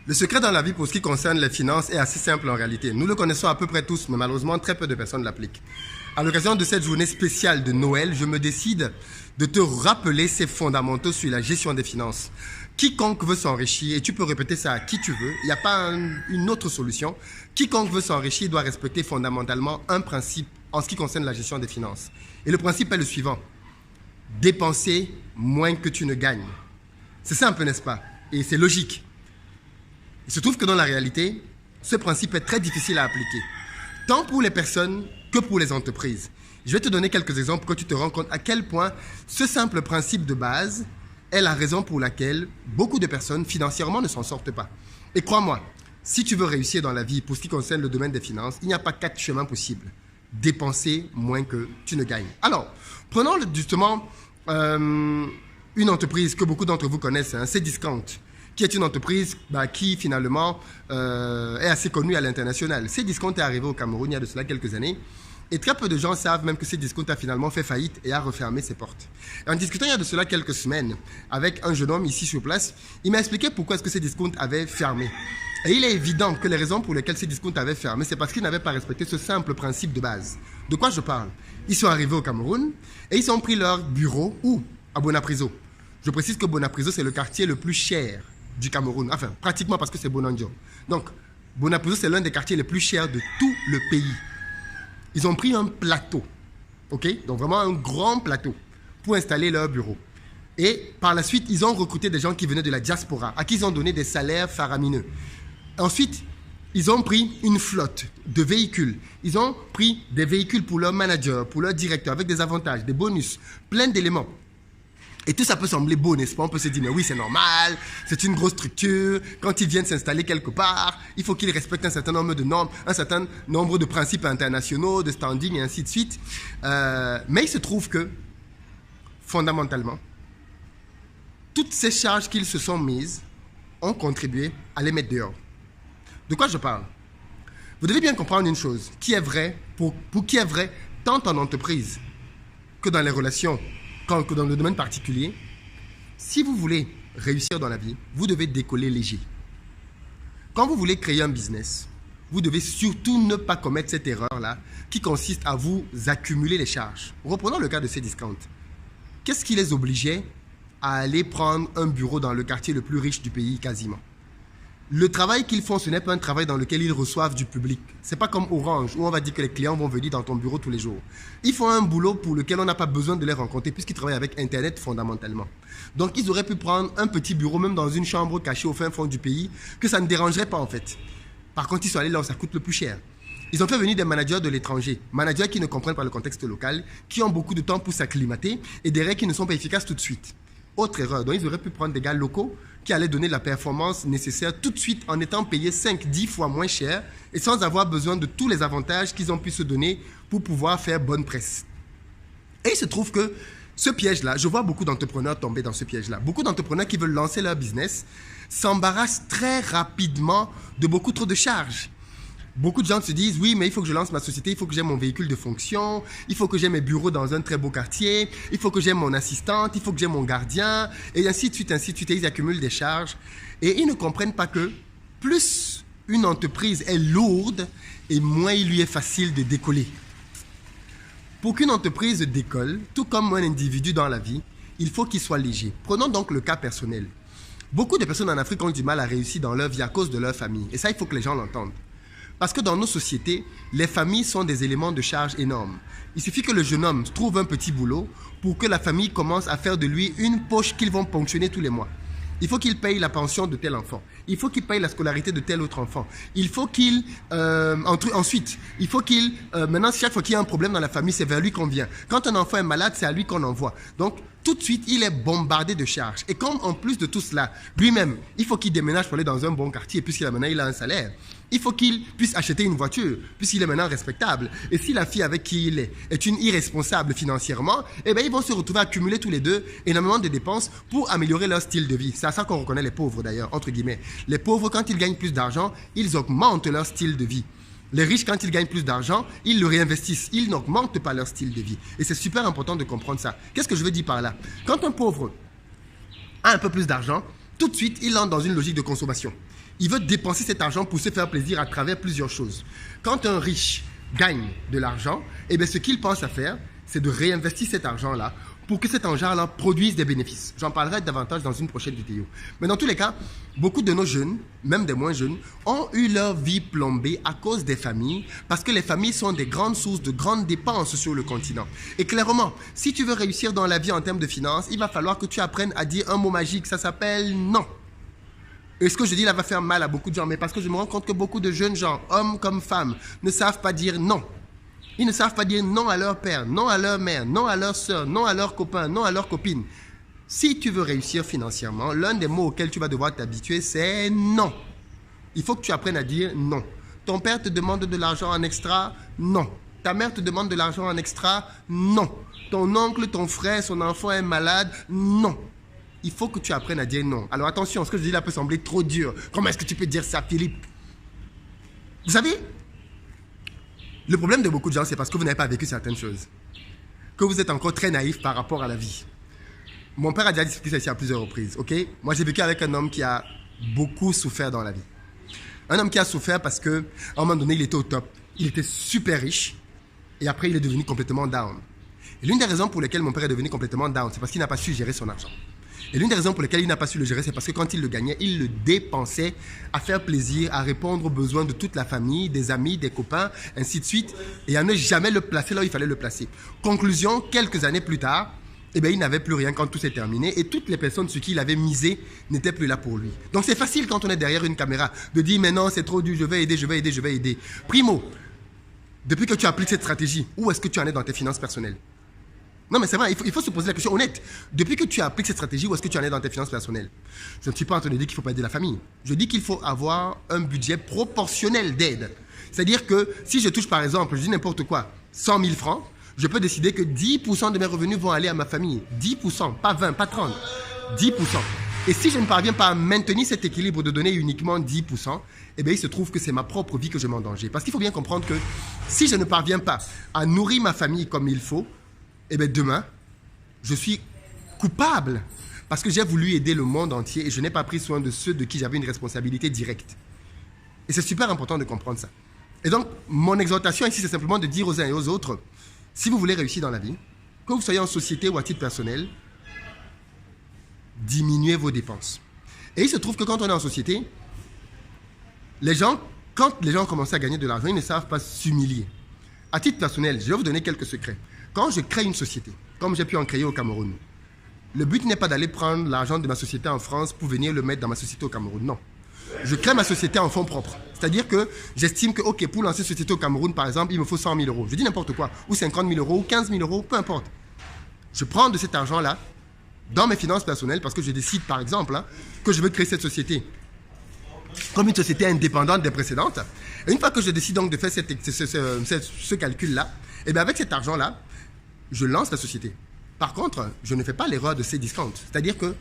Le secret dans la vie pour ce qui concerne les finances est assez simple en réalité. Nous le connaissons à peu près tous, mais malheureusement très peu de personnes l'appliquent. À l'occasion de cette journée spéciale de Noël, je me décide de te rappeler ces fondamentaux sur la gestion des finances. Quiconque veut s'enrichir, et tu peux répéter ça à qui tu veux, il n'y a pas une autre solution. Quiconque veut s'enrichir doit respecter fondamentalement un principe en ce qui concerne la gestion des finances. Et le principe est le suivant. Dépenser moins que tu ne gagnes. C'est simple, n'est-ce pas? Et c'est logique. Il se trouve que dans la réalité, ce principe est très difficile à appliquer, tant pour les personnes que pour les entreprises. Je vais te donner quelques exemples pour que tu te rends compte à quel point ce simple principe de base est la raison pour laquelle beaucoup de personnes financièrement ne s'en sortent pas. Et crois-moi, si tu veux réussir dans la vie pour ce qui concerne le domaine des finances, il n'y a pas 4 chemins possibles. Dépenser moins que tu ne gagnes. Alors, prenons justement une entreprise que beaucoup d'entre vous connaissent, Cdiscount, qui est une entreprise qui finalement est assez connue à l'international. Cdiscount est arrivé au Cameroun il y a de cela quelques années et très peu de gens savent même que Cdiscount a finalement fait faillite et a refermé ses portes. Et en discutant il y a de cela quelques semaines avec un jeune homme ici sur place, il m'a expliqué pourquoi est-ce que Cdiscount avait fermé. Et il est évident que les raisons pour lesquelles Cdiscount avait fermé, c'est parce qu'ils n'avaient pas respecté ce simple principe de base. De quoi je parle? Ils sont arrivés au Cameroun et ils ont pris leur bureau où? À Bonapriso. Je précise que Bonapriso, c'est le quartier le plus cher du Cameroun. Enfin, pratiquement parce que c'est Bonandio. Donc, Bonapriso, c'est l'un des quartiers les plus chers de tout le pays. Ils ont pris un plateau, ok? Donc, vraiment un grand plateau pour installer leur bureau. Et par la suite, ils ont recruté des gens qui venaient de la diaspora, à qui ils ont donné des salaires faramineux. Ensuite, ils ont pris une flotte de véhicules. Ils ont pris des véhicules pour leur manager, pour leur directeur, avec des avantages, des bonus, plein d'éléments. Et tout ça peut sembler beau, n'est-ce pas? On peut se dire, mais oui, c'est normal, c'est une grosse structure. Quand ils viennent s'installer quelque part, il faut qu'ils respectent un certain nombre de normes, un certain nombre de principes internationaux, de standing et ainsi de suite. Mais il se trouve que, fondamentalement, toutes ces charges qu'ils se sont mises ont contribué à les mettre dehors. De quoi je parle? Vous devez bien comprendre une chose, qui est vraie pour qui est vrai tant en entreprise que dans les relations, que dans le domaine particulier. Si vous voulez réussir dans la vie, vous devez décoller léger. Quand vous voulez créer un business, vous devez surtout ne pas commettre cette erreur-là qui consiste à vous accumuler les charges. Reprenons le cas de Cdiscount. Qu'est-ce qui les obligeait à aller prendre un bureau dans le quartier le plus riche du pays quasiment? Le travail qu'ils font, ce n'est pas un travail dans lequel ils reçoivent du public. Ce n'est pas comme Orange, où on va dire que les clients vont venir dans ton bureau tous les jours. Ils font un boulot pour lequel on n'a pas besoin de les rencontrer, puisqu'ils travaillent avec Internet fondamentalement. Donc, ils auraient pu prendre un petit bureau, même dans une chambre cachée au fin fond du pays, que ça ne dérangerait pas en fait. Par contre, ils sont allés là où ça coûte le plus cher. Ils ont fait venir des managers de l'étranger, managers qui ne comprennent pas le contexte local, qui ont beaucoup de temps pour s'acclimater et des règles qui ne sont pas efficaces tout de suite. Autre erreur, donc ils auraient pu prendre des gars locaux qui allaient donner la performance nécessaire tout de suite en étant payés 5-10 fois moins cher et sans avoir besoin de tous les avantages qu'ils ont pu se donner pour pouvoir faire bonne presse. Et il se trouve que ce piège-là, je vois beaucoup d'entrepreneurs tomber dans ce piège-là. Beaucoup d'entrepreneurs qui veulent lancer leur business s'embarrassent très rapidement de beaucoup trop de charges. Beaucoup de gens se disent, oui, mais il faut que je lance ma société, il faut que j'ai mon véhicule de fonction, il faut que j'ai mes bureaux dans un très beau quartier, il faut que j'ai mon assistante, il faut que j'ai mon gardien, et ainsi de suite, et ils accumulent des charges. Et ils ne comprennent pas que plus une entreprise est lourde, et moins il lui est facile de décoller. Pour qu'une entreprise décolle, tout comme un individu dans la vie, il faut qu'il soit léger. Prenons donc le cas personnel. Beaucoup de personnes en Afrique ont du mal à réussir dans leur vie à cause de leur famille, et ça, il faut que les gens l'entendent. Parce que dans nos sociétés, les familles sont des éléments de charge énormes. Il suffit que le jeune homme trouve un petit boulot pour que la famille commence à faire de lui une poche qu'ils vont ponctionner tous les mois. Il faut qu'il paye la pension de tel enfant. Il faut qu'il paye la scolarité de tel autre enfant. Il faut qu'il... ensuite, il faut qu'il... maintenant, chaque fois qu'il y a un problème dans la famille, c'est vers lui qu'on vient. Quand un enfant est malade, c'est à lui qu'on envoie. Donc, tout de suite, il est bombardé de charges. Et comme en plus de tout cela, lui-même, il faut qu'il déménage pour aller dans un bon quartier, puisqu'il a maintenant il a un salaire. Il faut qu'il puisse acheter une voiture, puisqu'il est maintenant respectable. Et si la fille avec qui il est une irresponsable financièrement, eh bien, ils vont se retrouver à accumuler tous les deux énormément de dépenses pour améliorer leur style de vie. C'est à ça qu'on reconnaît les pauvres d'ailleurs, entre guillemets. Les pauvres, quand ils gagnent plus d'argent, ils augmentent leur style de vie. Les riches, quand ils gagnent plus d'argent, ils le réinvestissent. Ils n'augmentent pas leur style de vie. Et c'est super important de comprendre ça. Qu'est-ce que je veux dire par là? Quand un pauvre a un peu plus d'argent, tout de suite, il entre dans une logique de consommation. Il veut dépenser cet argent pour se faire plaisir à travers plusieurs choses. Quand un riche gagne de l'argent, eh bien, ce qu'il pense à faire, c'est de réinvestir cet argent-là pour que cet argent-là produise des bénéfices. J'en parlerai davantage dans une prochaine vidéo. Mais dans tous les cas, beaucoup de nos jeunes, même des moins jeunes, ont eu leur vie plombée à cause des familles, parce que les familles sont des grandes sources de grandes dépenses sur le continent. Et clairement, si tu veux réussir dans la vie en termes de finances, il va falloir que tu apprennes à dire un mot magique, ça s'appelle non. Et ce que je dis là va faire mal à beaucoup de gens, mais parce que je me rends compte que beaucoup de jeunes gens, hommes comme femmes, ne savent pas dire non. Ils ne savent pas dire non à leur père, non à leur mère, non à leur soeur, non à leurs copains, non à leurs copines. Si tu veux réussir financièrement, l'un des mots auxquels tu vas devoir t'habituer, c'est non. Il faut que tu apprennes à dire non. Ton père te demande de l'argent en extra, non. Ta mère te demande de l'argent en extra, non. Ton oncle, ton frère, son enfant est malade, non. Il faut que tu apprennes à dire non. Alors attention, ce que je dis là peut sembler trop dur. Comment est-ce que tu peux dire ça, Philippe? Vous savez, le problème de beaucoup de gens, c'est parce que vous n'avez pas vécu certaines choses. Que vous êtes encore très naïf par rapport à la vie. Mon père a déjà discuté ça ici à plusieurs reprises, ok? Moi, j'ai vécu avec un homme qui a beaucoup souffert dans la vie. Un homme qui a souffert parce qu'à un moment donné, il était au top. Il était super riche. Et après, il est devenu complètement down. Et l'une des raisons pour lesquelles mon père est devenu complètement down, c'est parce qu'il n'a pas su gérer son argent. Et l'une des raisons pour lesquelles il n'a pas su le gérer, c'est parce que quand il le gagnait, il le dépensait à faire plaisir, à répondre aux besoins de toute la famille, des amis, des copains, ainsi de suite, et à ne jamais le placer là où il fallait le placer. Conclusion, quelques années plus tard, eh bien, il n'avait plus rien quand tout s'est terminé, et toutes les personnes sur qui il avait misé n'étaient plus là pour lui. Donc c'est facile quand on est derrière une caméra de dire « mais non, c'est trop dur, je vais aider, je vais aider, je vais aider ». Primo, depuis que tu appliques cette stratégie, où est-ce que tu en es dans tes finances personnelles? Non, mais c'est vrai, il faut se poser la question honnête. Depuis que tu appliques cette stratégie, où est-ce que tu en es dans tes finances personnelles? Je ne suis pas en train de dire qu'il ne faut pas aider la famille. Je dis qu'il faut avoir un budget proportionnel d'aide. C'est-à-dire que si je touche, par exemple, je dis n'importe quoi, 100 000 francs, je peux décider que 10% de mes revenus vont aller à ma famille. 10%, pas 20, pas 30. 10%. Et si je ne parviens pas à maintenir cet équilibre de donner uniquement 10%, eh bien, il se trouve que c'est ma propre vie que je mets en danger. Parce qu'il faut bien comprendre que si je ne parviens pas à nourrir ma famille comme il faut, eh bien, demain, je suis coupable parce que j'ai voulu aider le monde entier et je n'ai pas pris soin de ceux de qui j'avais une responsabilité directe. Et c'est super important de comprendre ça. Et donc, mon exhortation ici, c'est simplement de dire aux uns et aux autres, si vous voulez réussir dans la vie, que vous soyez en société ou à titre personnel, diminuez vos dépenses. Et il se trouve que quand on est en société, quand les gens commencent à gagner de l'argent, ils ne savent pas s'humilier. À titre personnel, je vais vous donner quelques secrets. Quand je crée une société, comme j'ai pu en créer au Cameroun, le but n'est pas d'aller prendre l'argent de ma société en France pour venir le mettre dans ma société au Cameroun. Non. Je crée ma société en fonds propres. C'est-à-dire que j'estime que, ok, pour lancer une société au Cameroun, par exemple, il me faut 100 000 euros. Je dis n'importe quoi. Ou 50 000 euros, ou 15 000 euros, peu importe. Je prends de cet argent-là dans mes finances personnelles parce que je décide, par exemple, que je veux créer cette société comme une société indépendante des précédentes. Et une fois que je décide donc de faire ce calcul-là, et bien avec cet argent-là, je lance la société. Par contre, je ne fais pas l'erreur de ces discounts. C'est-à-dire que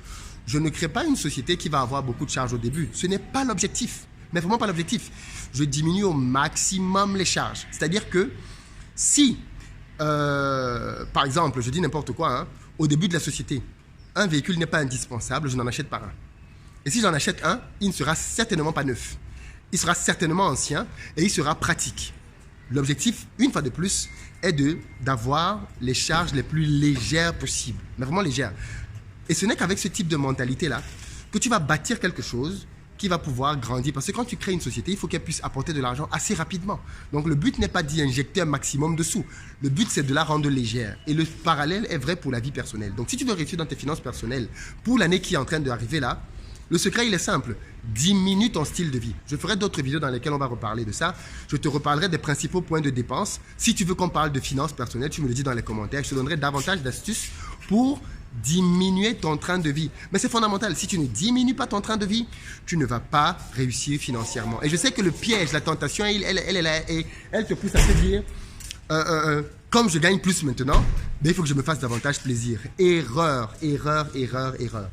je ne crée pas une société qui va avoir beaucoup de charges au début. Ce n'est pas l'objectif. Mais vraiment pas l'objectif. Je diminue au maximum les charges. C'est-à-dire que si, par exemple, je dis n'importe quoi, au début de la société, un véhicule n'est pas indispensable, je n'en achète pas un. Et si j'en achète un, il ne sera certainement pas neuf. Il sera certainement ancien et il sera pratique. L'objectif, une fois de plus, est d'avoir les charges les plus légères possibles. Mais vraiment légères. Et ce n'est qu'avec ce type de mentalité-là que tu vas bâtir quelque chose qui va pouvoir grandir. Parce que quand tu crées une société, il faut qu'elle puisse apporter de l'argent assez rapidement. Donc le but n'est pas d'y injecter un maximum de sous. Le but, c'est de la rendre légère. Et le parallèle est vrai pour la vie personnelle. Donc si tu veux réussir dans tes finances personnelles pour l'année qui est en train d'arriver là, le secret, il est simple. Diminue ton style de vie. Je ferai d'autres vidéos dans lesquelles on va reparler de ça. Je te reparlerai des principaux points de dépense. Si tu veux qu'on parle de finances personnelles, tu me le dis dans les commentaires. Je te donnerai davantage d'astuces pour diminuer ton train de vie. Mais c'est fondamental. Si tu ne diminues pas ton train de vie, tu ne vas pas réussir financièrement. Et je sais que le piège, la tentation, elle est là et elle te pousse à te dire comme je gagne plus maintenant, il faut que je me fasse davantage plaisir. Erreur, erreur, erreur, erreur.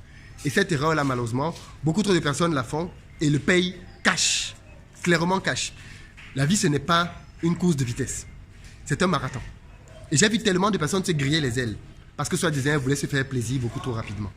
Et cette erreur-là, malheureusement, beaucoup trop de personnes la font et le payent cash, clairement cash. La vie, ce n'est pas une course de vitesse. C'est un marathon. Et j'ai vu tellement de personnes se griller les ailes parce que soi-disant, elles voulaient se faire plaisir beaucoup trop rapidement.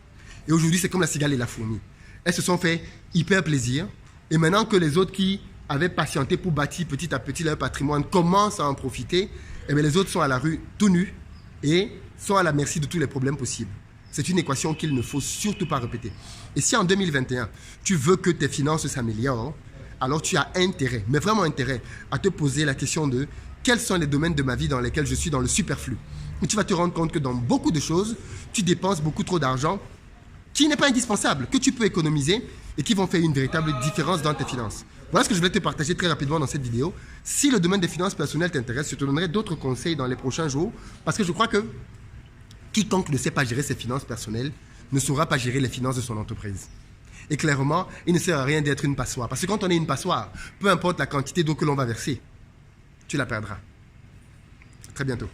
Et aujourd'hui, c'est comme la cigale et la fourmi. elles se sont fait hyper plaisir. Et maintenant que les autres qui avaient patienté pour bâtir petit à petit leur patrimoine commencent à en profiter, eh bien les autres sont à la rue tout nus et sont à la merci de tous les problèmes possibles. C'est une équation qu'il ne faut surtout pas répéter. Et si en 2021, tu veux que tes finances s'améliorent, alors tu as intérêt, mais vraiment intérêt, à te poser la question de quels sont les domaines de ma vie dans lesquels je suis dans le superflu. Et tu vas te rendre compte que dans beaucoup de choses, tu dépenses beaucoup trop d'argent qui n'est pas indispensable, que tu peux économiser et qui vont faire une véritable différence dans tes finances. Voilà ce que je voulais te partager très rapidement dans cette vidéo. Si le domaine des finances personnelles t'intéresse, je te donnerai d'autres conseils dans les prochains jours parce que je crois que quiconque ne sait pas gérer ses finances personnelles ne saura pas gérer les finances de son entreprise. Et clairement, il ne sert à rien d'être une passoire. Parce que quand on est une passoire, peu importe la quantité d'eau que l'on va verser, tu la perdras. À très bientôt.